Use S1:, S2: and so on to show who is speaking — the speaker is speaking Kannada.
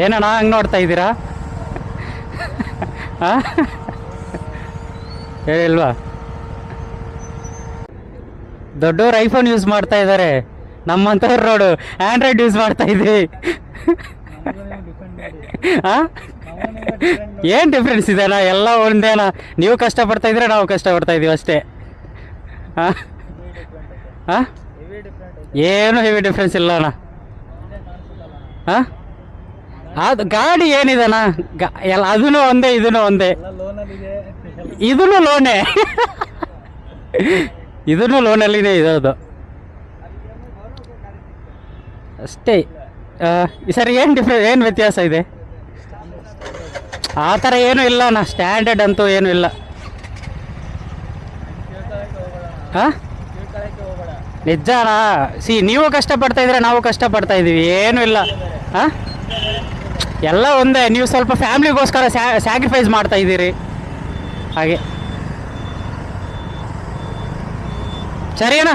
S1: ಏನಣ್ಣ ಹಂಗೆ ನೋಡ್ತಾ ಇದ್ದೀರಾ? ಹಾಂ, ಹೇಳಿಲ್ವಾ? ದೊಡ್ಡವ್ರು ಐಫೋನ್ ಯೂಸ್ ಮಾಡ್ತಾ ಇದ್ದಾರೆ, ನಮ್ಮಂಥವ್ರು ನೋಡು ಆ್ಯಂಡ್ರಾಯ್ಡ್ ಯೂಸ್ ಮಾಡ್ತಾ ಇದ್ದೀವಿ. ಹಾಂ, ಏನು ಡಿಫ್ರೆನ್ಸ್ ಇದೆನಾ? ಎಲ್ಲ ಒಂದೇನಾ? ನೀವು ಕಷ್ಟಪಡ್ತಾ ಇದ್ರೆ ನಾವು ಕಷ್ಟಪಡ್ತಾ ಇದ್ದೀವಿ ಅಷ್ಟೇ. ಹಾಂ ಹಾಂ, ಏನು ಹೆವಿ ಡಿಫ್ರೆನ್ಸ್ ಇಲ್ಲ ಅಣ್ಣ. ಹಾಂ, ಅದು ಗಾಡಿ ಏನಿದೆಣ್ಣ, ಎಲ್ಲ ಅದೂ ಒಂದೇ ಇದೂ ಒಂದೇ. ಇದೂ ಲೋನೇ, ಇದೂ ಲೋನಲ್ಲಿನೇ ಇರೋದು ಅಷ್ಟೇ. ಸರ್ ಏನು ಏನು ವ್ಯತ್ಯಾಸ ಇದೆ? ಆ ಥರ ಏನೂ ಇಲ್ಲ ಅಣ್ಣ, ಸ್ಟ್ಯಾಂಡರ್ಡ್ ಅಂತೂ ಏನೂ ಇಲ್ಲ. ಹಾಂ, ನಿಜ ಅಣ್ಣ. ನೀವು ಕಷ್ಟಪಡ್ತಾ ಇದ್ರೆ ನಾವು ಕಷ್ಟಪಡ್ತಾ ಇದ್ದೀವಿ, ಏನೂ ಇಲ್ಲ. ಹಾಂ, ಎಲ್ಲ ಒಂದೇ. ನೀವು ಸ್ವಲ್ಪ ಫ್ಯಾಮ್ಲಿಗೋಸ್ಕರ ಸ್ಯಾಕ್ರಿಫೈಸ್ ಮಾಡ್ತಾ ಇದ್ದೀರಿ ಹಾಗೆ. ಸರಿ ಅಣ್ಣ.